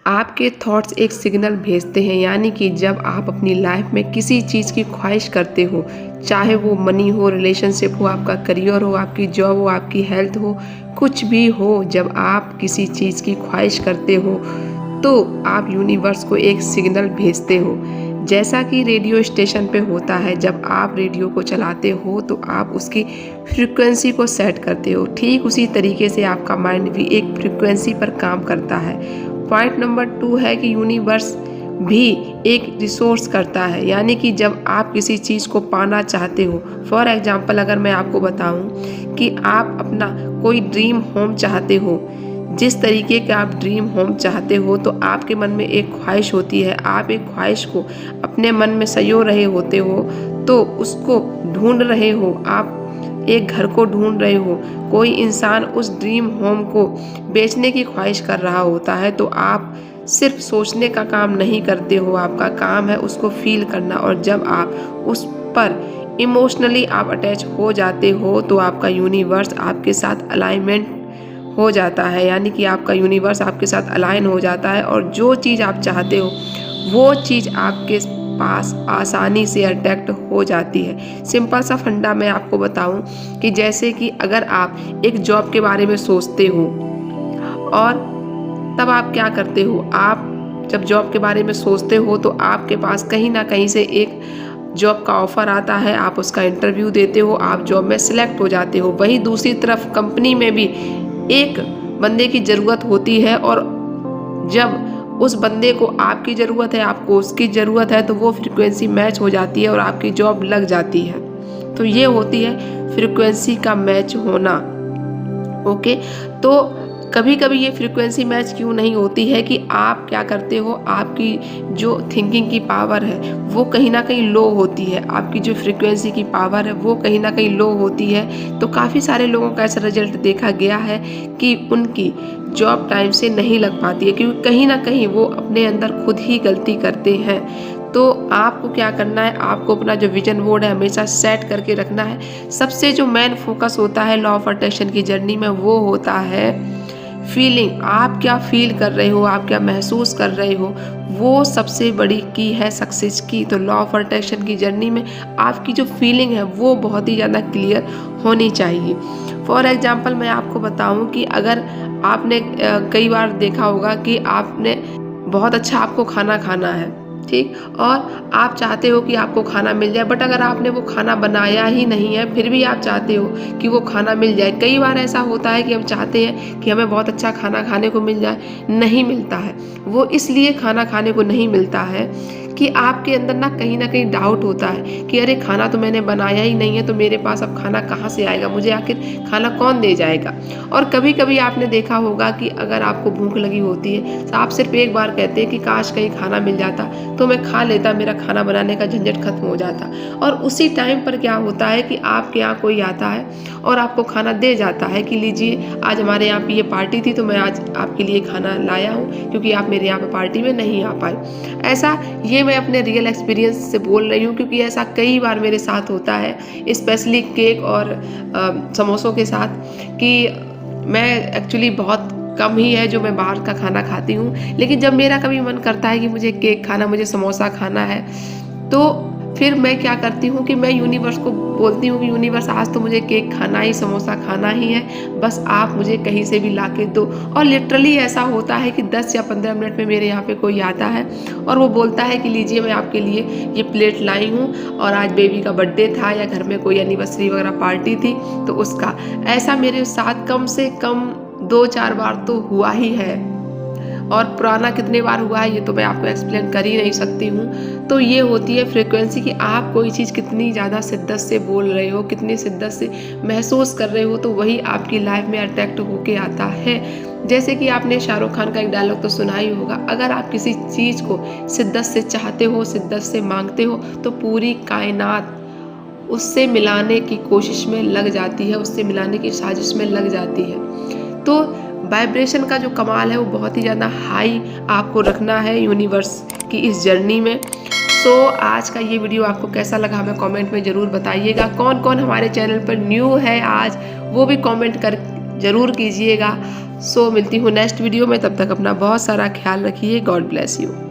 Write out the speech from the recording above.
आपके थॉट्स एक सिग्नल भेजते हैं, यानी कि जब आप अपनी लाइफ में किसी चीज़ की ख्वाहिश करते हो, चाहे वो मनी हो, रिलेशनशिप हो, आपका करियर हो, आपकी जॉब हो, आपकी हेल्थ हो, कुछ भी हो, जब आप किसी चीज़ की ख्वाहिश करते हो तो आप यूनिवर्स को एक सिग्नल भेजते हो। जैसा कि रेडियो स्टेशन पे होता है, जब आप रेडियो को चलाते हो तो आप उसकी फ्रीक्वेंसी को सेट करते हो, ठीक उसी तरीके से आपका माइंड भी एक फ्रीक्वेंसी पर काम करता है। पॉइंट नंबर 2 है कि यूनिवर्स भी एक रिसोर्स करता है, यानी कि जब आप किसी चीज़ को पाना चाहते हो, फॉर एग्जांपल अगर मैं आपको बताऊं कि आप अपना कोई ड्रीम होम चाहते हो, जिस तरीके का आप ड्रीम होम चाहते हो तो आपके मन में एक ख्वाहिश होती है, आप एक ख्वाहिश को अपने मन में संजो रहे होते हो, तो उसको ढूंढ रहे हो, आप एक घर को ढूंढ रहे हो, कोई इंसान उस ड्रीम होम को बेचने की ख्वाहिश कर रहा होता है, तो आप सिर्फ सोचने का काम नहीं करते हो, आपका काम है उसको फील करना। और जब आप उस पर इमोशनली आप अटैच हो जाते हो तो आपका यूनिवर्स आपके साथ अलाइनमेंट हो जाता है, यानी कि आपका यूनिवर्स आपके साथ अलाइन हो जाता है और जो चीज़ आप चाहते हो वो चीज़ आपके पास आसानी से अट्रैक्ट हो जाती है। सिंपल सा फंडा मैं आपको बताऊं कि जैसे कि अगर आप एक जॉब के बारे में सोचते हो और तब आप क्या करते हो, आप जब जॉब के बारे में सोचते हो तो आपके पास कहीं ना कहीं से एक जॉब का ऑफर आता है, आप उसका इंटरव्यू देते हो, आप जॉब में सिलेक्ट हो जाते हो। वहीं दूसरी तरफ कंपनी में भी एक बंदे की ज़रूरत होती है और जब उस बंदे को आपकी ज़रूरत है, आपको उसकी ज़रूरत है, तो वो फ्रीक्वेंसी मैच हो जाती है और आपकी जॉब लग जाती है। तो ये होती है फ्रीक्वेंसी का मैच होना। ओके, तो कभी कभी ये फ्रीक्वेंसी मैच क्यों नहीं होती है कि आप क्या करते हो, आपकी जो थिंकिंग की पावर है वो कहीं ना कहीं लो होती है, आपकी जो फ्रीक्वेंसी की पावर है वो कहीं ना कहीं लो होती है। तो काफ़ी सारे लोगों का ऐसा रिजल्ट देखा गया है कि उनकी जॉब टाइम से नहीं लग पाती है, क्योंकि कहीं ना कहीं वो अपने अंदर खुद ही गलती करते हैं। तो आपको क्या करना है, आपको अपना जो विजन बोर्ड है हमेशा सेट करके रखना है। सबसे जो मेन फोकस होता है लॉ ऑफ अट्रैक्शन की जर्नी में वो होता है फीलिंग। आप क्या फील कर रहे हो, आप क्या महसूस कर रहे हो, वो सबसे बड़ी की है सक्सेस की। तो लॉ ऑफ अट्रैक्शन की जर्नी में आपकी जो फीलिंग है वो बहुत ही ज़्यादा क्लियर होनी चाहिए। फॉर एग्जांपल मैं आपको बताऊं कि अगर आपने कई बार देखा होगा कि आपने बहुत अच्छा आपको खाना खाना है, ठीक, और आप चाहते हो कि आपको खाना मिल जाए, बट अगर आपने वो खाना बनाया ही नहीं है फिर भी आप चाहते हो कि वो खाना मिल जाए। कई बार ऐसा होता है कि हम चाहते हैं कि हमें बहुत अच्छा खाना खाने को मिल जाए, नहीं मिलता है। वो इसलिए खाना खाने को नहीं मिलता है कि आपके अंदर ना कहीं डाउट होता है कि अरे खाना तो मैंने बनाया ही नहीं है, तो मेरे पास अब खाना कहाँ से आएगा, मुझे आखिर खाना कौन दे जाएगा। और कभी कभी आपने देखा होगा कि अगर आपको भूख लगी होती है तो आप सिर्फ एक बार कहते हैं कि काश कहीं खाना मिल जाता तो मैं खा लेता, मेरा खाना बनाने का झंझट खत्म हो जाता। और उसी टाइम पर क्या होता है कि आपके यहाँ कोई आता है और आपको खाना दे जाता है कि लीजिए आज हमारे यहाँ पे ये पार्टी थी तो मैं आज आपके लिए खाना लाया हूँ क्योंकि आप मेरे यहाँ पे पार्टी में नहीं आ पाए। ऐसा ये मैं अपने रियल एक्सपीरियंस से बोल रही हूँ, क्योंकि ऐसा कई बार मेरे साथ होता है, स्पेशली केक और समोसों के साथ, कि मैं एक्चुअली बहुत कम ही है जो मैं बाहर का खाना खाती हूँ, लेकिन जब मेरा कभी मन करता है कि मुझे केक खाना, मुझे समोसा खाना है, तो फिर मैं क्या करती हूँ कि मैं यूनिवर्स को बोलती हूँ कि यूनिवर्स आज तो मुझे केक खाना ही, समोसा खाना ही है, बस आप मुझे कहीं से भी ला के दो। और लिटरली ऐसा होता है कि 10 या 15 मिनट में मेरे यहाँ पे कोई आता है और वो बोलता है कि लीजिए मैं आपके लिए ये प्लेट लाई हूँ और आज बेबी का बर्थडे था या घर में कोई एनिवर्सरी वगैरह पार्टी थी तो उसका। ऐसा मेरे साथ कम से कम 2-4 बार तो हुआ ही है, और पुराना कितने बार हुआ है ये तो मैं आपको एक्सप्लेन कर ही नहीं सकती हूँ। तो ये होती है फ्रीक्वेंसी कि आप कोई चीज़ कितनी ज़्यादा शिद्दत से बोल रहे हो, कितनी शिद्दत से महसूस कर रहे हो, तो वही आपकी लाइफ में अट्रैक्ट होके आता है। जैसे कि आपने शाहरुख खान का एक डायलॉग तो सुना ही होगा, अगर आप किसी चीज़ को शिद्दत से चाहते हो, शिद्दत से मांगते हो, तो पूरी कायनात उससे मिलाने की कोशिश में लग जाती है, उससे मिलाने की साजिश में लग जाती है। तो वाइब्रेशन का जो कमाल है वो बहुत ही ज़्यादा हाई आपको रखना है यूनिवर्स की इस जर्नी में। सो आज का ये वीडियो आपको कैसा लगा हमें कमेंट में ज़रूर बताइएगा। कौन कौन हमारे चैनल पर न्यू है आज वो भी कमेंट कर ज़रूर कीजिएगा। सो मिलती हूँ नेक्स्ट वीडियो में, तब तक अपना बहुत सारा ख्याल रखिए। God bless you.